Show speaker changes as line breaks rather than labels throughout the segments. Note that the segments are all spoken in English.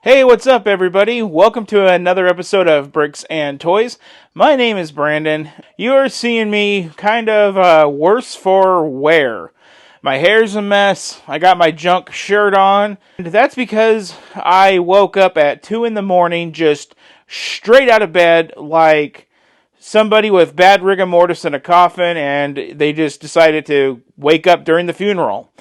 Hey, what's up, everybody? Welcome to another episode of Bricks and Toys. My name is Brandon. You are seeing me kind of worse for wear. My hair's a mess. I got my junk shirt on. And that's because I woke up at 2 in the morning just straight out of bed like somebody with bad rigor mortis in a coffin, and they just decided to wake up during the funeral.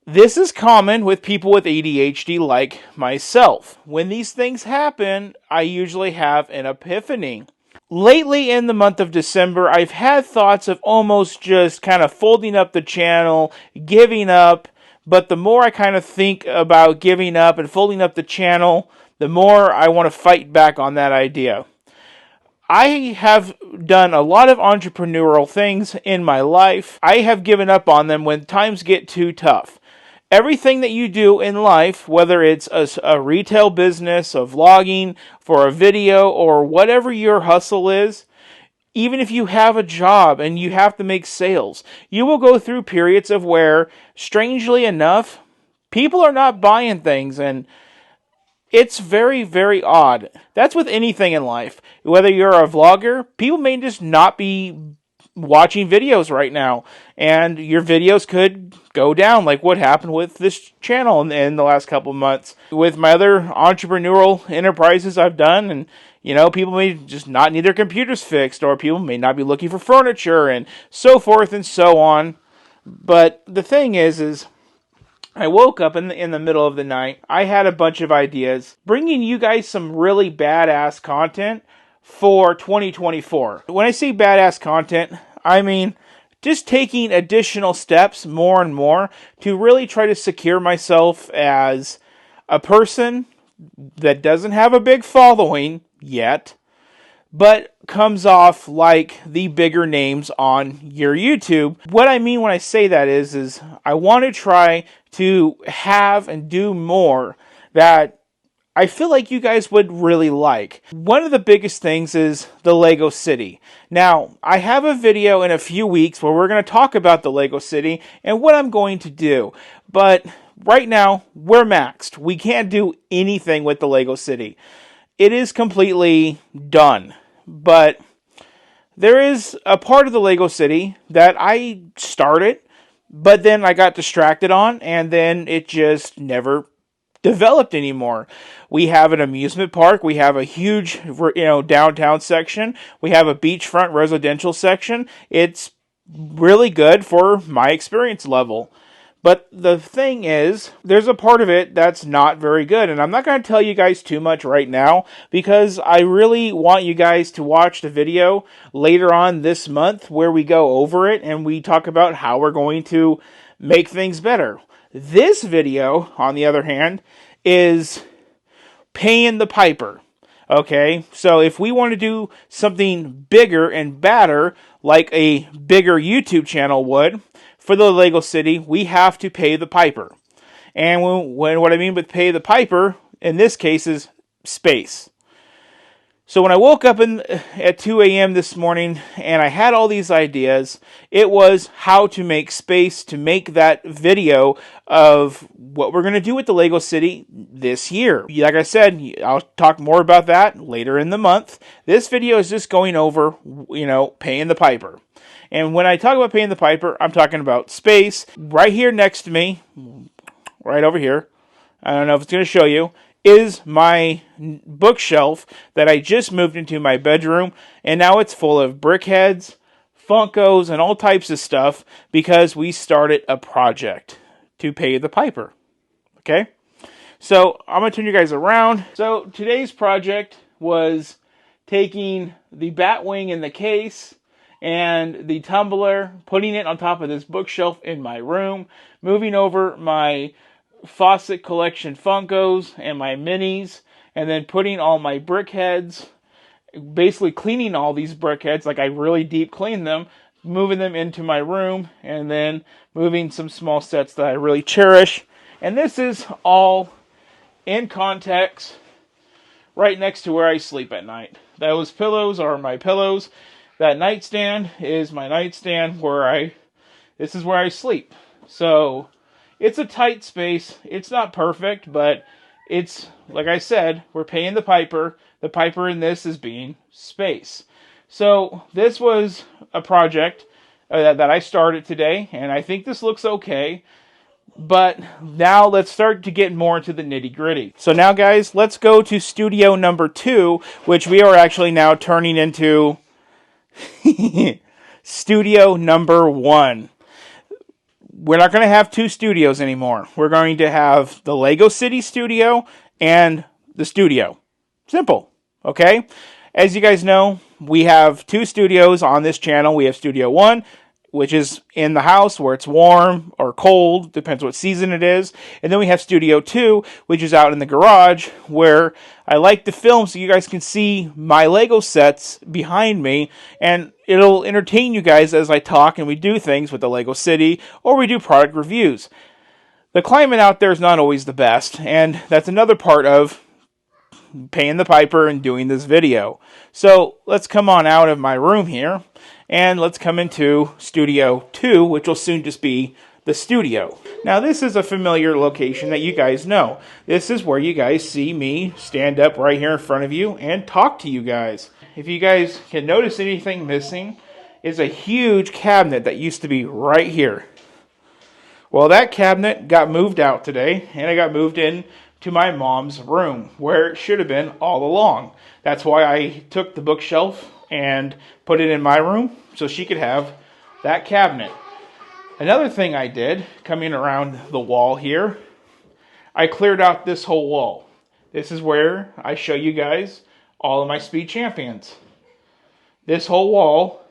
This is common with people with ADHD like myself. When these things happen, I usually have an epiphany. Lately in the month of December, I've had thoughts of almost just kind of folding up the channel, giving up, but the more I kind of think about giving up and folding up the channel, the more I want to fight back on that idea. I have done a lot of entrepreneurial things in my life. I have given up on them when times get too tough. Everything that you do in life, whether it's a retail business, a vlogging, for a video, or whatever your hustle is, even if you have a job and you have to make sales, you will go through periods of where, strangely enough, people are not buying things, and it's very, very odd. That's with anything in life. Whether you're a vlogger, people may just not be watching videos right now, and your videos could go down, like what happened with this channel in the last couple of months. With my other entrepreneurial enterprises I've done, and people may just not need their computers fixed, or people may not be looking for furniture, and so forth and so on. But the thing is I woke up in the middle of the night. I had a bunch of ideas, bringing you guys some really badass content for 2024. When I say badass content, I mean just taking additional steps more and more to really try to secure myself as a person that doesn't have a big following yet, but comes off like the bigger names on your YouTube. What I mean when I say that is I want to try to have and do more that I feel like you guys would really like. One of the biggest things is the Lego City. Now, I have a video in a few weeks where we're going to talk about the Lego City and what I'm going to do. But right now, we're maxed. We can't do anything with the Lego City. It is completely done. But there is a part of the Lego City that I started, but then I got distracted on, and then it just never developed anymore. We have an amusement park. We have a huge, downtown section. We have a beachfront residential section. It's really good for my experience level. But the thing is, there's a part of it that's not very good. And I'm not going to tell you guys too much right now, because I really want you guys to watch the video later on this month where we go over it and we talk about how we're going to make things better. This video, on the other hand, is paying the piper. Okay, so if we want to do something bigger and badder, like a bigger YouTube channel would, for the Lego City, we have to pay the piper. And what I mean with pay the piper, in this case, is space. So when I woke up at 2 a.m. this morning and I had all these ideas, it was how to make space to make that video of what we're going to do with the Lego City this year. Like I said, I'll talk more about that later in the month. This video is just going over, paying the piper. And when I talk about paying the piper, I'm talking about space. Right here next to me, right over here, I don't know if it's going to show you, is my bookshelf that I just moved into my bedroom, and now it's full of brickheads, Funkos, and all types of stuff because we started a project to pay the piper. Okay? So I'm going to turn you guys around. So today's project was taking the Batwing in the case and the tumbler, putting it on top of this bookshelf in my room, moving over my faucet collection Funkos and my minis, and then putting all my brickheads, basically cleaning all these brickheads, like I really deep clean them, moving them into my room, and then moving some small sets that I really cherish. And this is all in context right next to where I sleep at night. Those pillows are my pillows. That nightstand is my nightstand this is where I sleep. So it's a tight space. It's not perfect, but it's, like I said, we're paying the piper. The piper in this is being space. So this was a project that I started today, and I think this looks okay. But now let's start to get more into the nitty gritty. So now, guys, let's go to studio number 2, which we are actually now turning into studio number 1. We're not going to have 2 studios anymore. We're going to have the Lego City studio and the studio. Simple, okay? As you guys know, we have 2 studios on this channel. We have Studio 1, which is in the house where it's warm or cold, depends what season it is. And then we have Studio 2, which is out in the garage, where I like to film so you guys can see my Lego sets behind me, and it'll entertain you guys as I talk and we do things with the Lego City, or we do product reviews. The climate out there is not always the best, and that's another part of paying the piper and doing this video. So let's come on out of my room here, and let's come into Studio 2, which will soon just be the studio. Now this is a familiar location that you guys know. This is where you guys see me stand up right here in front of you and talk to you guys. If you guys can notice anything missing, is a huge cabinet that used to be right here. Well, that cabinet got moved out today, and it got moved in to my mom's room, where it should have been all along. That's why I took the bookshelf and put it in my room, so she could have that cabinet. Another thing I did, coming around the wall here, I cleared out this whole wall. This is where I show you guys all of my Speed Champions. This whole wall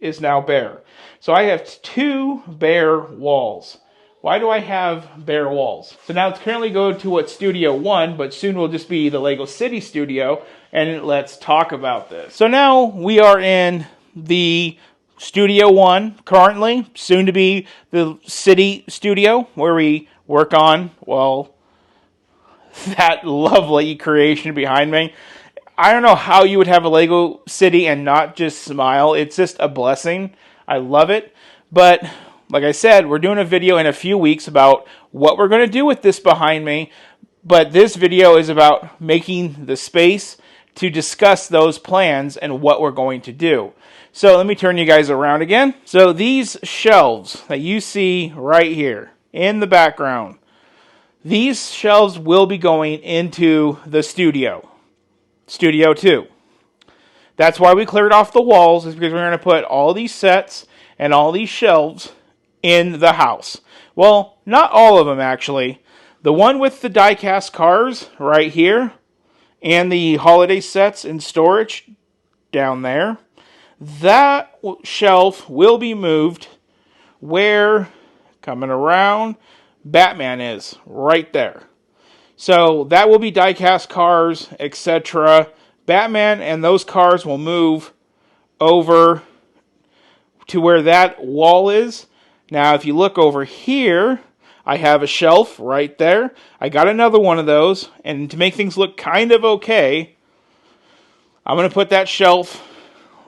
is now bare. So I have 2 bare walls. Why do I have bare walls? So now it's currently going to what's Studio 1, but soon will just be the Lego City Studio, and let's talk about this. So now we are in the Studio 1 currently, soon to be the City Studio, where we work on, well, that lovely creation behind me. I don't know how you would have a Lego City and not just smile. It's just a blessing. I love it. But like I said, we're doing a video in a few weeks about what we're going to do with this behind me. But this video is about making the space to discuss those plans and what we're going to do. So let me turn you guys around again. So these shelves that you see right here in the background, these shelves will be going into the studio, Studio 2. That's why we cleared off the walls, is because we're going to put all these sets and all these shelves in the house. Well, not all of them actually. The one with the die-cast cars right here, and the holiday sets in storage down there, that shelf will be moved where, coming around, Batman is, right there. So that will be die-cast cars, etc. Batman and those cars will move over to where that wall is. Now, if you look over here, I have a shelf right there. I got another one of those, and to make things look kind of okay, I'm going to put that shelf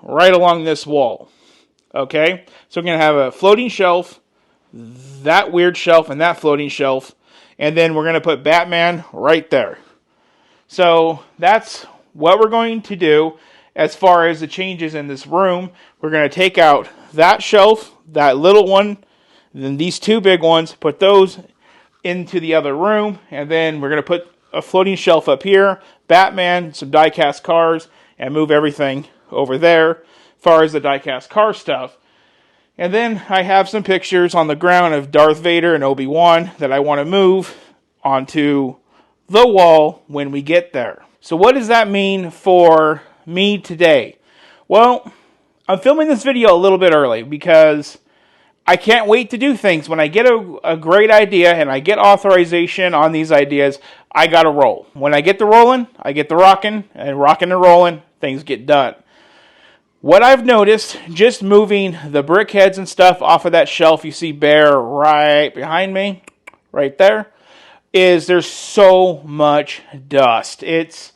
right along this wall. Okay? So we're going to have a floating shelf, that weird shelf, and that floating shelf, and then we're going to put Batman right there. So that's what we're going to do as far as the changes in this room. We're going to take out that shelf, that little one, then these 2 big ones, put those into the other room, and then we're going to put a floating shelf up here, Batman, some die-cast cars, and move everything over there as far as the die-cast car stuff. And then I have some pictures on the ground of Darth Vader and Obi-Wan that I want to move onto the wall when we get there. So what does that mean for me today? Well, I'm filming this video a little bit early because I can't wait to do things. When I get a great idea and I get authorization on these ideas, I gotta roll. When I get the rolling, I get the rocking and rolling, things get done. What I've noticed, just moving the brick heads and stuff off of that shelf you see bare right behind me, right there, is there's so much dust. It's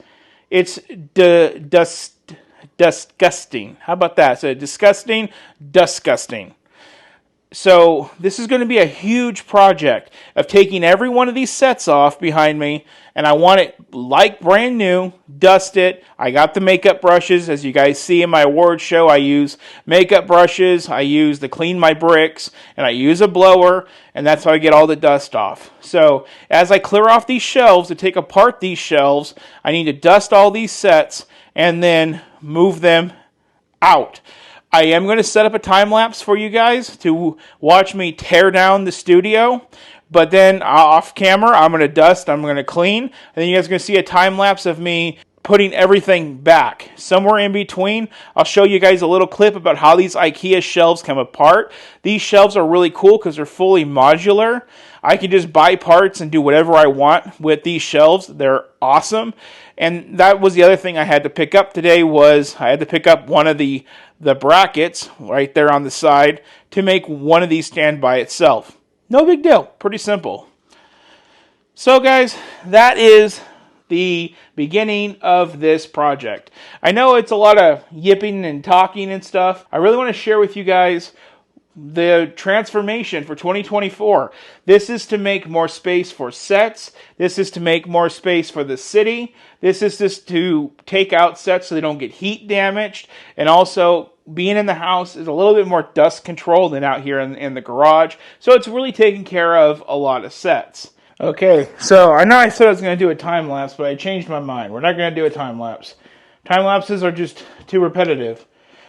disgusting. How about that? So disgusting. So this is going to be a huge project of taking every one of these sets off behind me, and I want it like brand new, dust it. I got the makeup brushes. As you guys see in my award show, I use makeup brushes, I use to clean my bricks, and I use a blower, and that's how I get all the dust off. So as I clear off these shelves, to take apart these shelves, I need to dust all these sets and then move them out. I am going to set up a time lapse for you guys to watch me tear down the studio, but then off camera, I'm going to dust, I'm going to clean, and then you guys are going to see a time lapse of me putting everything back. Somewhere in between, I'll show you guys a little clip about how these IKEA shelves come apart. These shelves are really cool because they're fully modular. I can just buy parts and do whatever I want with these shelves. They're awesome. And that was the other thing I had to pick up today, was I had to pick up one of the brackets right there on the side to make one of these stand by itself. No big deal. Pretty simple. So guys, that is the beginning of this project. I know it's a lot of yipping and talking and stuff. I really want to share with you guys the transformation for 2024. This is to make more space for sets. This is to make more space for the city. This is just to take out sets so they don't get heat damaged. And also, being in the house is a little bit more dust controlled than out here in the garage. So it's really taking care of a lot of sets. Okay, so I know I said I was going to do a time lapse, but I changed my mind. We're not going to do a time lapse. Time lapses are just too repetitive.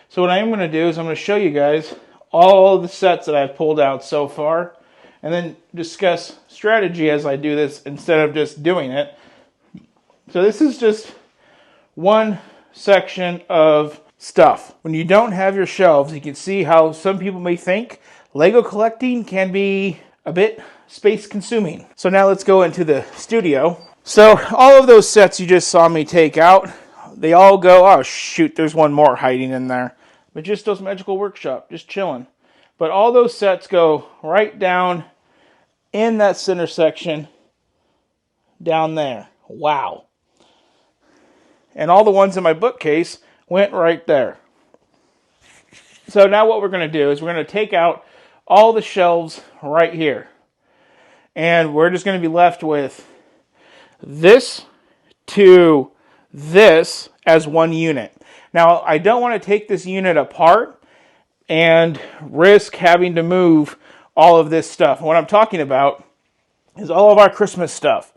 So what I am going to do is I'm going to show you guys all the sets that I've pulled out so far, and then discuss strategy as I do this instead of just doing it. So this is just one section of stuff. When you don't have your shelves, you can see how some people may think Lego collecting can be a bit space consuming. So now let's go into the studio. So all of those sets you just saw me take out, they all go, oh shoot, there's one more hiding in there. Magisto's Magical Workshop, just chilling. But all those sets go right down in that center section down there. Wow. And all the ones in my bookcase went right there. So now what we're going to do is we're going to take out all the shelves right here. And we're just going to be left with this to this as one unit. Now, I don't want to take this unit apart and risk having to move all of this stuff. What I'm talking about is all of our Christmas stuff.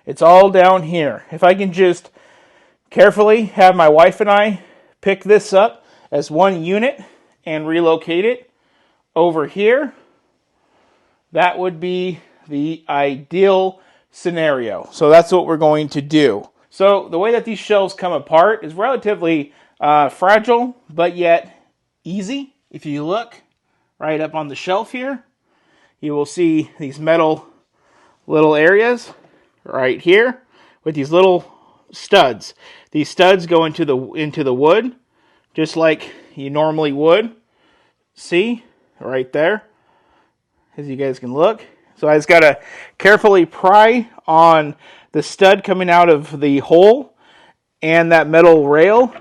It's all down here. If I can just carefully have my wife and I pick this up as one unit and relocate it over here, that would be the ideal scenario. So that's what we're going to do. So the way that these shelves come apart is relatively fragile, but yet easy. If you look right up on the shelf here, you will see these metal little areas right here with these little studs. These studs go into the wood, just like you normally would. See, right there, as you guys can look. So I just got to carefully pry on the stud coming out of the hole and that metal rail.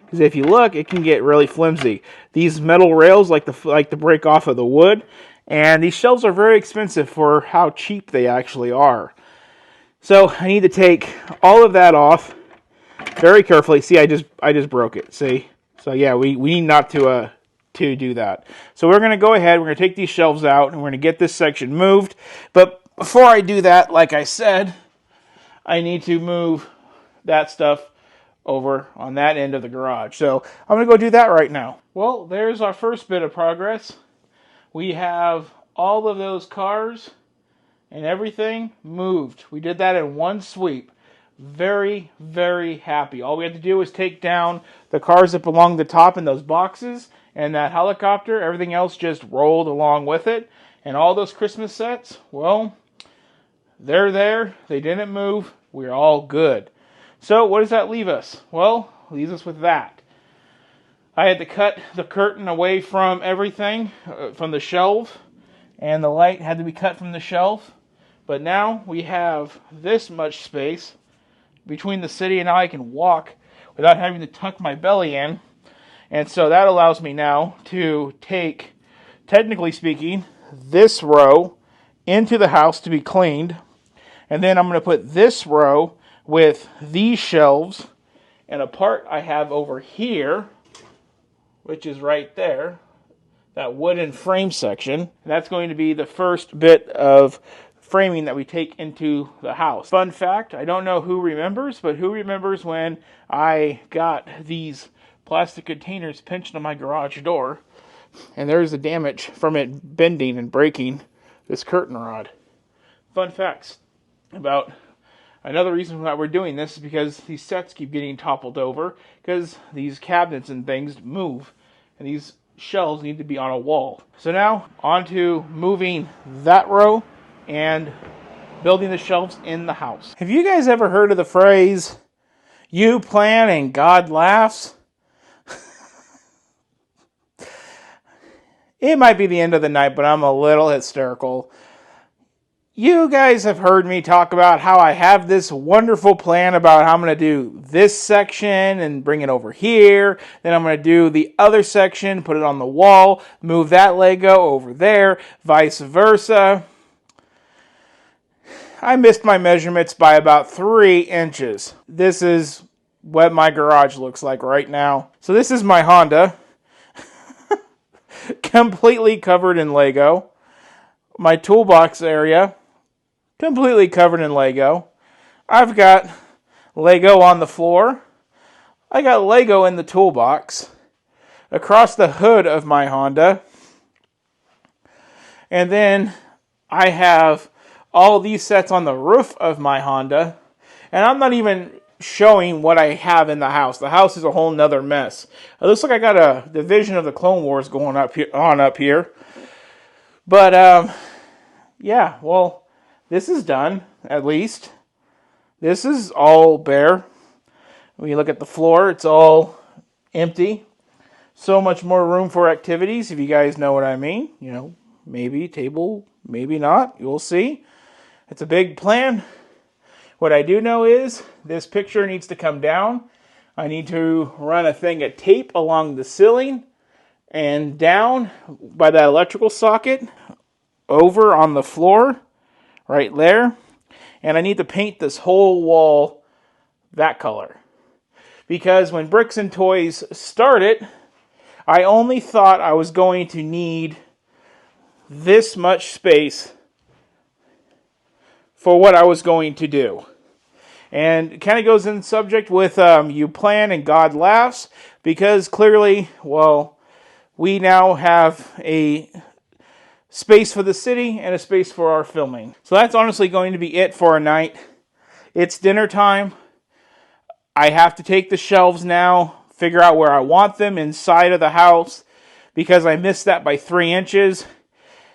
Because if you look, it can get really flimsy. These metal rails like to break off of the wood. And these shelves are very expensive for how cheap they actually are. So I need to take all of that off very carefully. See, I just broke it. See? So yeah, we need not to do that. So we're going to go ahead, we're going to take these shelves out, and we're going to get this section moved. But before I do that, like I said, I need to move that stuff over on that end of the garage. So I'm going to go do that right now. Well, there's our first bit of progress. We have all of those cars and everything moved. We did that in one sweep. Very, very happy. All we had to do was take down the cars that belong to the top in those boxes and that helicopter. Everything else just rolled along with it. And all those Christmas sets, well, they're there. They didn't move. We're all good. So what does that leave us? Well, it leaves us with that. I had to cut the curtain away from everything, from the shelf, and the light had to be cut from the shelf. But now we have this much space between the city, and now I can walk without having to tuck my belly in. And so that allows me now to take technically speaking, this row into the house to be cleaned. And then I'm going to put this row with these shelves. And a part I have over here, which is right there, that wooden frame section. And that's going to be the first bit of framing that we take into the house. Fun fact, I don't know who remembers, but who remembers when I got these plastic containers pinched on my garage door, and there's the damage from it bending and breaking this curtain rod. Fun facts about another reason why we're doing this is because these sets keep getting toppled over because these cabinets and things move, and these shelves need to be on a wall. So now on to moving that row and building the shelves in the house. Have you guys ever heard of the phrase, "You plan and God laughs"? It might be the end of the night, but I'm a little hysterical. You guys have heard me talk about how I have this wonderful plan about how I'm going to do this section and bring it over here. Then I'm going to do the other section, put it on the wall, move that Lego over there, vice versa. I missed my measurements by about 3 inches. This is what my garage looks like right now. So this is my Honda, completely covered in Lego. My toolbox area, completely covered in Lego. I've got Lego on the floor. I got Lego in the toolbox. Across the hood of my Honda. And then I have all these sets on the roof of my Honda. And I'm not even showing what I have in the house. The house is a whole nother mess. It looks like I got a division of the Clone Wars going up here. But, yeah, well, this is done, at least. This is all bare. When you look at the floor, it's all empty. So much more room for activities, if you guys know what I mean. You know, maybe table, maybe not. You'll see. It's a big plan. What I do know is this picture needs to come down. I need to run a thing of tape along the ceiling and down by that electrical socket over on the floor right there. And I need to paint this whole wall that color. Because when Bricks and Toys started, I only thought I was going to need this much space for what I was going to do. And it kind of goes in subject with you plan and God laughs, because clearly, well, we now have a space for the city and a space for our filming. So that's honestly going to be it for a night. It's dinner time. I have to take the shelves now, figure out where I want them inside of the house, because I missed that by 3 inches.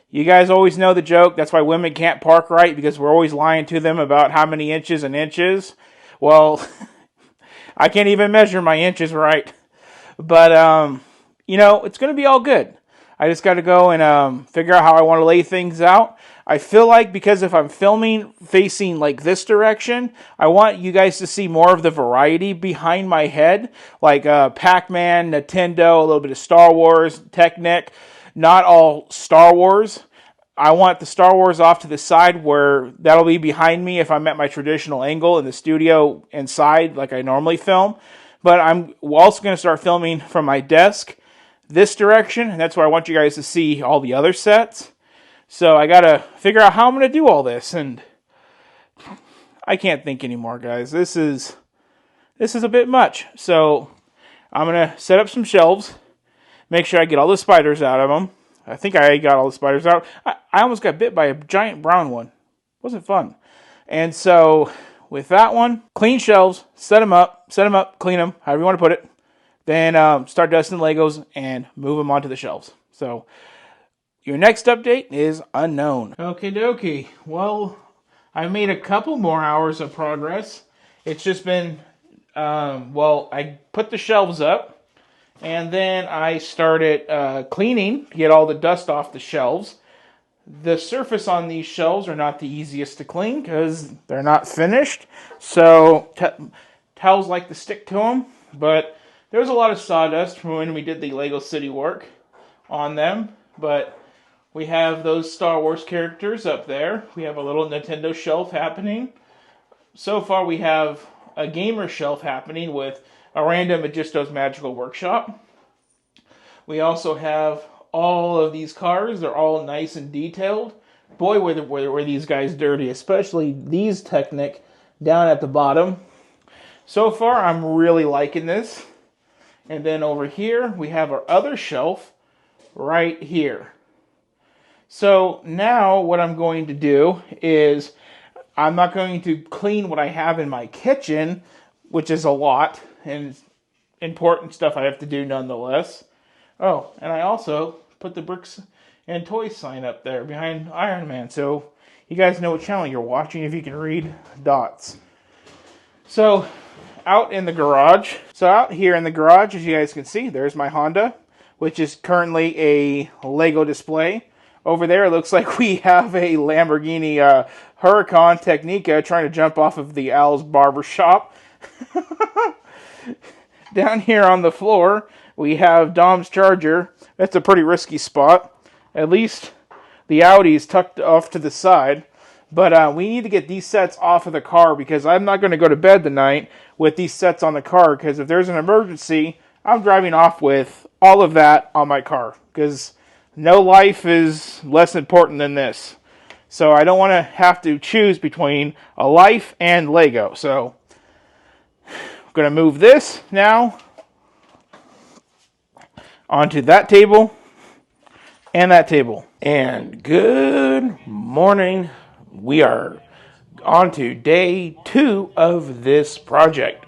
You guys always know the joke. That's why women can't park right, because we're always lying to them about how many inches and inches. Well, I can't even measure my inches right. But, you know, it's going to be all good. I just got to go and figure out how I want to lay things out. I feel like because if I'm filming facing like this direction, I want you guys to see more of the variety behind my head. Like Pac-Man, Nintendo, a little bit of Star Wars, Technic. Not all Star Wars. I want the Star Wars off to the side where that'll be behind me if I'm at my traditional angle in the studio inside like I normally film. But I'm also going to start filming from my desk this direction, and that's where I want you guys to see all the other sets. So I got to figure out how I'm going to do all this, and I can't think anymore, guys. This is a bit much. So I'm going to set up some shelves. Make sure I get all the spiders out of them. I think I got all the spiders out. I almost got bit by a giant brown one. Wasn't fun. And so with that one, clean shelves, set them up, clean them, however you want to put it. Then start dusting Legos and move them onto the shelves. So your next update is unknown. Okie dokie. Well, I made a couple more hours of progress. It's just been, I put the shelves up. And then I started cleaning to get all the dust off the shelves. The surface on these shelves are not the easiest to clean because they're not finished. So towels like to stick to them. But there was a lot of sawdust from when we did the Lego City work on them. But We have those Star Wars characters up there. We have a little Nintendo shelf happening. So far we have a gamer shelf happening with a random Magisto's Magical Workshop. We also have all of these cars. They're all nice and detailed. Boy, were these guys dirty, especially these Technic down at the bottom. So far, I'm really liking this. And then over here, we have our other shelf right here. So now what I'm going to do is I'm not going to clean what I have in my kitchen, which is a lot, and important stuff I have to do nonetheless. Oh, and I also put the Bricks and Toys sign up there behind Iron Man, so you guys know what channel you're watching if you can read dots. So, out in the garage. So out here in the garage, as you guys can see, there's my Honda, which is currently a Lego display. Over there, it looks like we have a Lamborghini Huracan Technica trying to jump off of the Al's barber shop. Down here on the floor, we have Dom's Charger. That's a pretty risky spot. At least the Audi's tucked off to the side. But we need to get these sets off of the car because I'm not going to go to bed tonight with these sets on the car, because if there's an emergency, I'm driving off with all of that on my car, because no life is less important than this. So I don't want to have to choose between a life and Lego. So I'm going to move this now onto that table and that table. And good morning. We are on to day 2 of this project.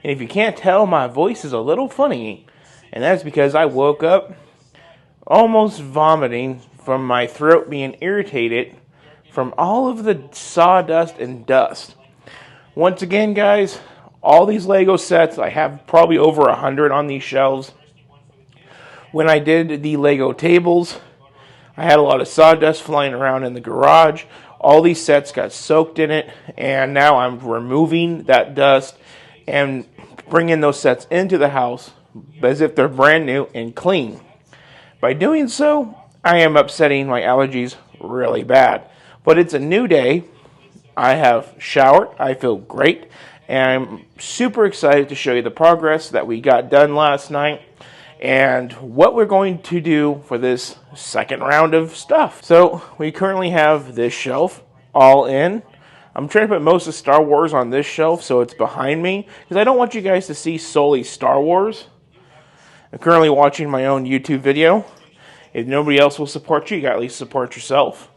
And if you can't tell, my voice is a little funny. And that's because I woke up almost vomiting from my throat being irritated from all of the sawdust and dust. Once again, guys, all these Lego sets, I have probably over 100 on these shelves. When I did the Lego tables, I had a lot of sawdust flying around in the garage. All these sets got soaked in it, and now I'm removing that dust and bringing those sets into the house as if they're brand new and clean. By doing so, I am upsetting my allergies really bad. But it's a new day. I have showered. I feel great. And I'm super excited to show you the progress that we got done last night and what we're going to do for this second round of stuff. So we currently have this shelf all in. I'm trying to put most of Star Wars on this shelf so it's behind me, because I don't want you guys to see solely Star Wars. I'm currently watching my own YouTube video. If nobody else will support you, you gotta at least support yourself.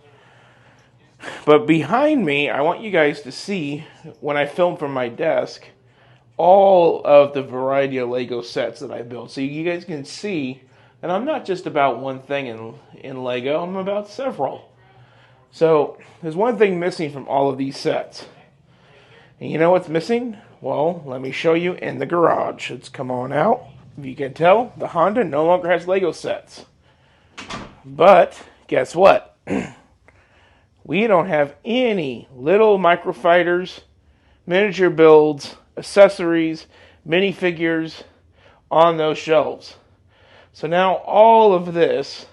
But behind me, I want you guys to see, when I film from my desk, all of the variety of Lego sets that I built. So you guys can see that I'm not just about one thing in Lego, I'm about several. So there's one thing missing from all of these sets. And you know what's missing? Well, let me show you in the garage. Let's come on out. If you can tell, the Honda no longer has Lego sets. But guess what? We don't have any little microfighters, miniature builds, accessories, minifigures on those shelves. So now all of this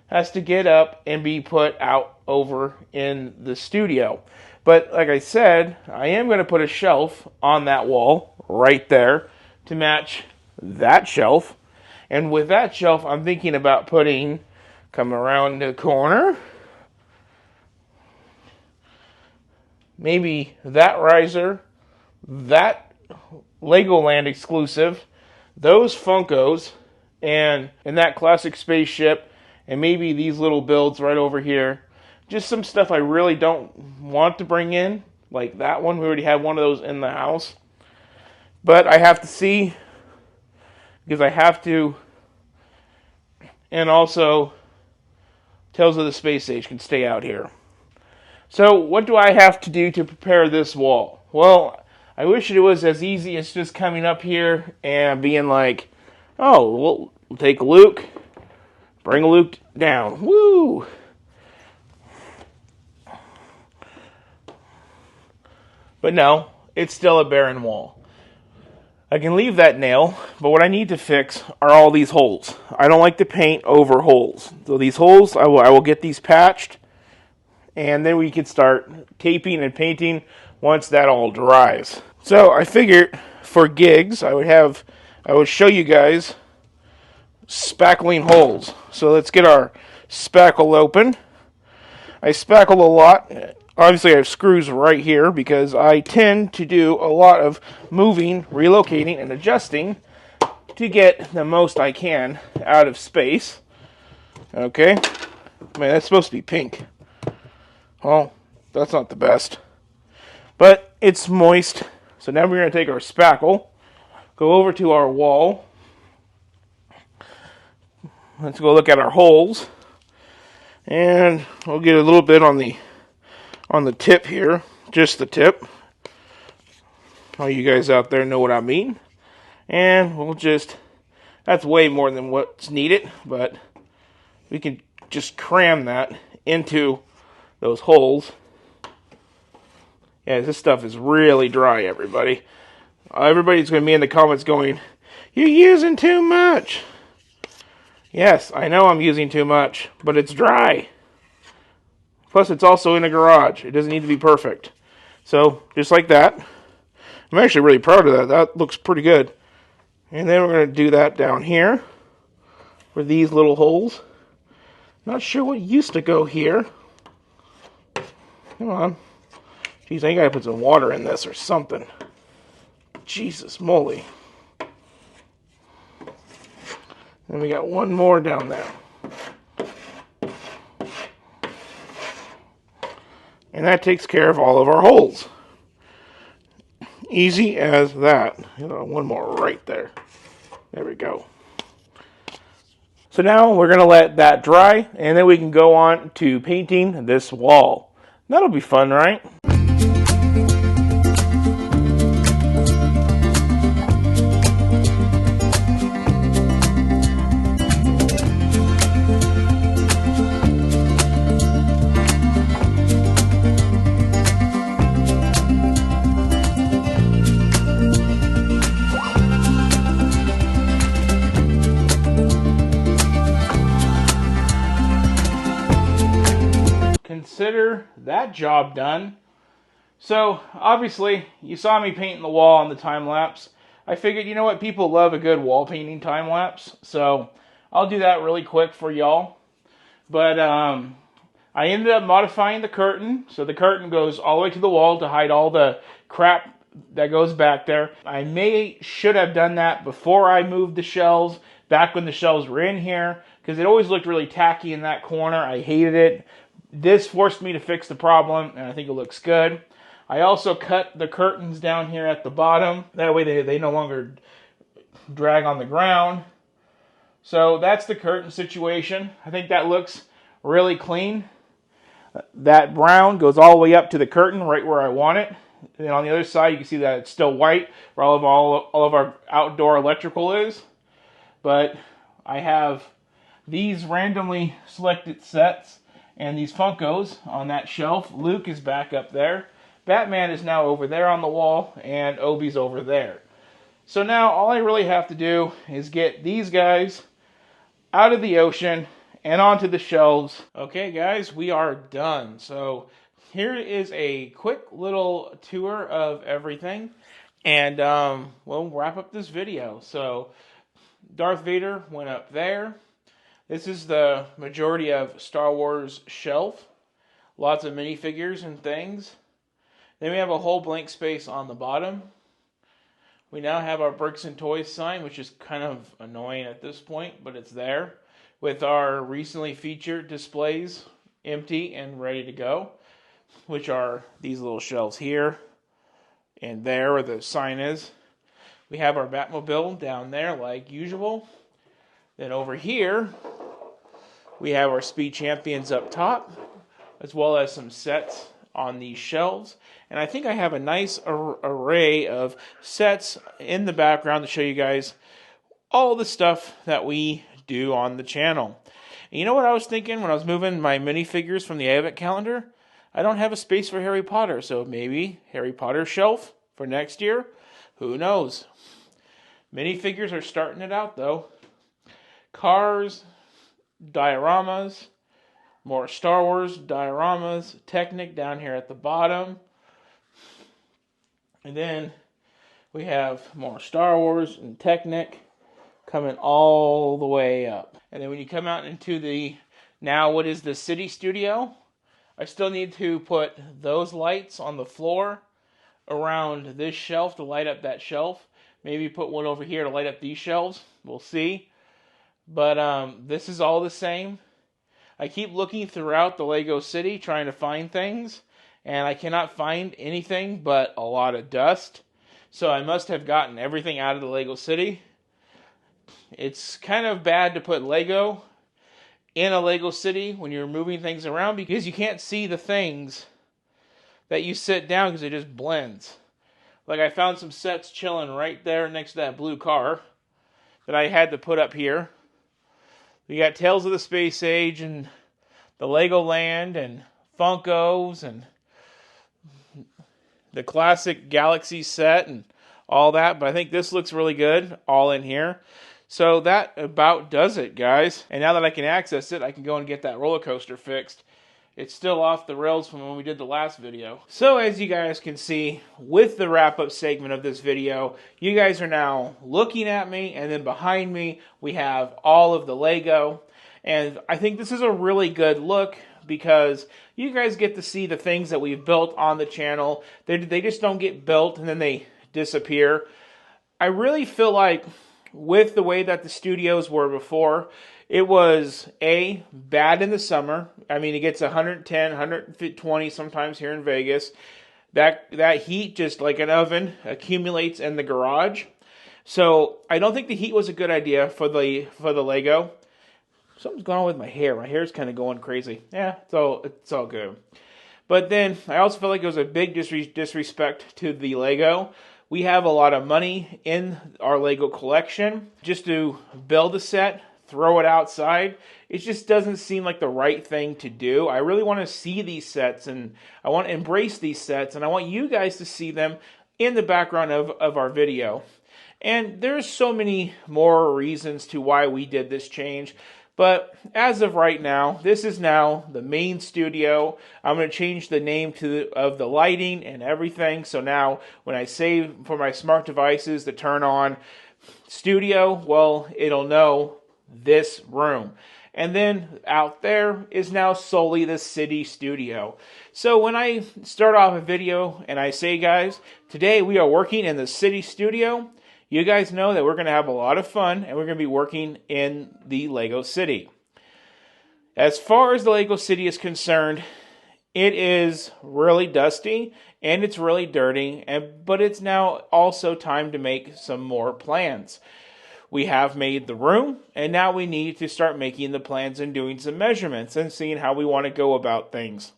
has to get up and be put out over in the studio. But like I said, I am going to put a shelf on that wall right there to match that shelf. And with that shelf, I'm thinking about putting, come around the corner, maybe that riser, that Legoland exclusive, those Funkos, and that classic spaceship, and maybe these little builds right over here. Just some stuff I really don't want to bring in, like that one. We already have one of those in the house. But I have to see, because I have to, and also Tales of the Space Age can stay out here. So what do I have to do to prepare this wall? Well, I wish it was as easy as just coming up here and being like, oh, we'll take Luke, bring Luke down. Woo! But no, it's still a barren wall. I can leave that nail, but what I need to fix are all these holes. I don't like to paint over holes. So these holes, I will get these patched, and then we can start taping and painting once that all dries. So I figured for gigs, I would show you guys spackling holes. So let's get our spackle open. I spackle a lot. Obviously I have screws right here because I tend to do a lot of moving, relocating, and adjusting to get the most I can out of space. Okay. Man, that's supposed to be pink. Well, that's not the best. But it's moist. So now we're going to take our spackle, go over to our wall. Let's go look at our holes. And we'll get a little bit on the tip here, just the tip. All you guys out there know what I mean. And we'll just, that's way more than what's needed, but we can just cram that into those holes. Yeah, this stuff is really dry, everybody. Everybody's going to be in the comments going, "You're using too much." Yes, I know I'm using too much, but it's dry. Plus, it's also in a garage. It doesn't need to be perfect. So, just like that. I'm actually really proud of that. That looks pretty good. And then we're going to do that down here for these little holes. Not sure what used to go here. Come on. Geez, I gotta put some water in this or something. Jesus moly. And we got one more down there. And that takes care of all of our holes. Easy as that. One more right there. There we go. So now we're going to let that dry, and then we can go on to painting this wall. That'll be fun, right? Consider that job done. So obviously you saw me painting the wall on the time lapse. I figured, you know what, people love a good wall painting time lapse, so I'll do that really quick for y'all. But I ended up modifying the curtain, so the curtain goes all the way to the wall to hide all the crap that goes back there. I should have done that before I moved the shelves, back when the shelves were in here, because it always looked really tacky in that corner. I hated it. This forced me to fix the problem, and I think it looks good. I also cut the curtains down here at the bottom. That way they no longer drag on the ground. So that's the curtain situation. I think that looks really clean. That brown goes all the way up to the curtain, right where I want it. And on the other side, you can see that it's still white, where all of our outdoor electrical is. But I have these randomly selected sets and these Funkos on that shelf. Luke is back up there. Batman is now over there on the wall, and Obi's over there. So now all I really have to do is get these guys out of the ocean and onto the shelves. Okay, guys, we are done. So here is a quick little tour of everything, and we'll wrap up this video. So Darth Vader went up there. This is the majority of Star Wars shelf. Lots of minifigures and things. Then we have a whole blank space on the bottom. We now have our Bricks and Toys sign, which is kind of annoying at this point, but it's there. With our recently featured displays empty and ready to go, which are these little shelves here and there where the sign is. We have our Batmobile down there like usual. Then over here, we have our Speed Champions up top, as well as some sets on these shelves. And I think I have a nice array of sets in the background to show you guys all the stuff that we do on the channel. And you know what I was thinking when I was moving my minifigures from the Advent calendar? I don't have a space for Harry Potter, so maybe Harry Potter shelf for next year? Who knows? Minifigures are starting it out, though. Cars, dioramas, more Star Wars dioramas, Technic down here at the bottom. And then we have more Star Wars and Technic coming all the way up. And then when you come out into the, now what is the City Studio, I still need to put those lights on the floor around this shelf to light up that shelf. Maybe put one over here to light up these shelves. We'll see. But this is all the same. I keep looking throughout the Lego City trying to find things, and I cannot find anything but a lot of dust. So I must have gotten everything out of the Lego City. It's kind of bad to put Lego in a Lego City when you're moving things around because you can't see the things that you sit down because it just blends. Like I found some sets chilling right there next to that blue car that I had to put up here. We got Tales of the Space Age and the Legoland and Funkos and the classic Galaxy set and all that. But I think this looks really good all in here. So that about does it, guys. And now that I can access it, I can go and get that roller coaster fixed. It's still off the rails from when we did the last video. So as you guys can see, with the wrap-up segment of this video, you guys are now looking at me, and then behind me, we have all of the Lego. And I think this is a really good look because you guys get to see the things that we've built on the channel. They just don't get built and then they disappear. I really feel like with the way that the studios were before, it was bad in the summer. I mean, it gets 110, 120 sometimes here in Vegas. That heat, just like an oven, accumulates in the garage. So I don't think the heat was a good idea for the Lego. Something's going on with my hair. My hair's kind of going crazy. Yeah, it's all good. But then I also feel like it was a big disrespect to the Lego. We have a lot of money in our Lego collection just to build a set, throw it outside. It just doesn't seem like the right thing to do. I really want to see these sets and I want to embrace these sets and I want you guys to see them in the background of our video. And there's so many more reasons to why we did this change. But as of right now, this is now the main studio. I'm going to change the name of the lighting and everything. So now when I say for my smart devices to turn on studio, well, it'll know this room. And then out there is now solely the City Studio. So when I start off a video and I say, guys, today we are working in the City Studio, you guys know that we're going to have a lot of fun and we're going to be working in the Lego City. As far as the Lego City is concerned, it is really dusty and it's really dirty, but it's now also time to make some more plans. We have made the room, and now we need to start making the plans and doing some measurements and seeing how we want to go about things.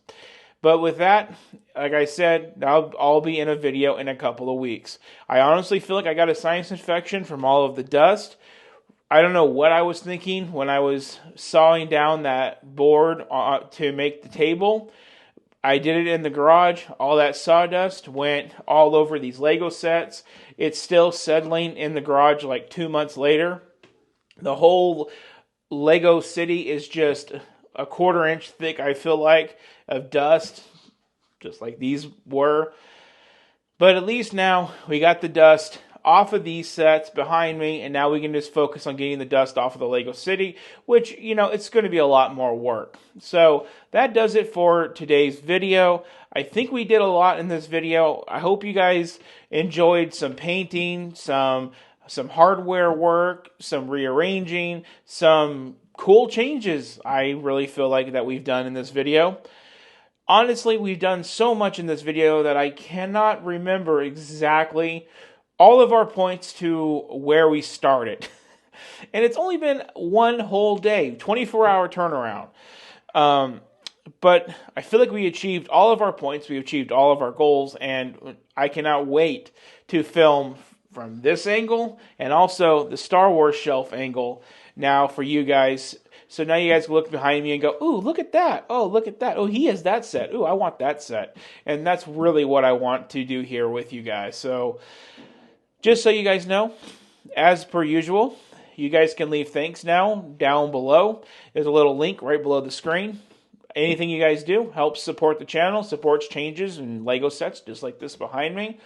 But with that, like I said, I'll be in a video in a couple of weeks. I honestly feel like I got a sinus infection from all of the dust. I don't know what I was thinking when I was sawing down that board to make the table. I did it in the garage. All that sawdust went all over these Lego sets. It's still settling in the garage like 2 months later. The whole Lego City is just a 1/4 inch thick, I feel like, of dust, just like these were. But at least now we got the dust off of these sets behind me, and now we can just focus on getting the dust off of the Lego City, which, you know, it's going to be a lot more work. So that does it for today's video. I think we did a lot in this video. I hope you guys enjoyed some painting, some hardware work, some rearranging, some cool changes I really feel like that we've done in this video. Honestly, we've done so much in this video that I cannot remember exactly all of our points to where we started. And it's only been one whole day, 24-hour turnaround. But I feel like we achieved all of our points, we achieved all of our goals, and I cannot wait to film from this angle and also the Star Wars shelf angle now for you guys. So now you guys look behind me and go, ooh, look at that. Oh, look at that. Oh, he has that set. Ooh, I want that set. And that's really what I want to do here with you guys. So just so you guys know, as per usual, you guys can leave thanks now down below. There's a little link right below the screen. Anything you guys do helps support the channel, supports changes in Lego sets just like this behind me.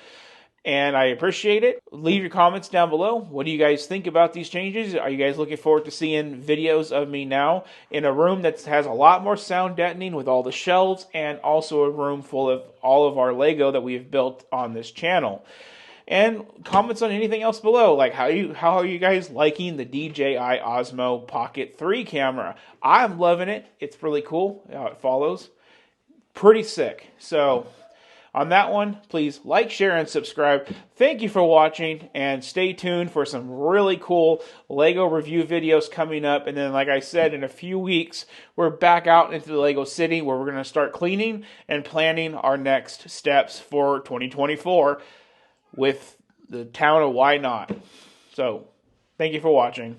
And I appreciate it. Leave your comments down below. What do you guys think about these changes? Are you guys looking forward to seeing videos of me now in a room that has a lot more sound deadening with all the shelves, and also a room full of all of our Lego that we have built on this channel? And comments on anything else below, like how are you guys liking the DJI Osmo Pocket 3 camera? I'm loving it. It's really cool how it follows. Pretty sick. So on that one, please like, share, and subscribe. Thank you for watching, and stay tuned for some really cool Lego review videos coming up. And then, like I said, in a few weeks, we're back out into the Lego City where we're going to start cleaning and planning our next steps for 2024 with the town of Why Not. So, thank you for watching.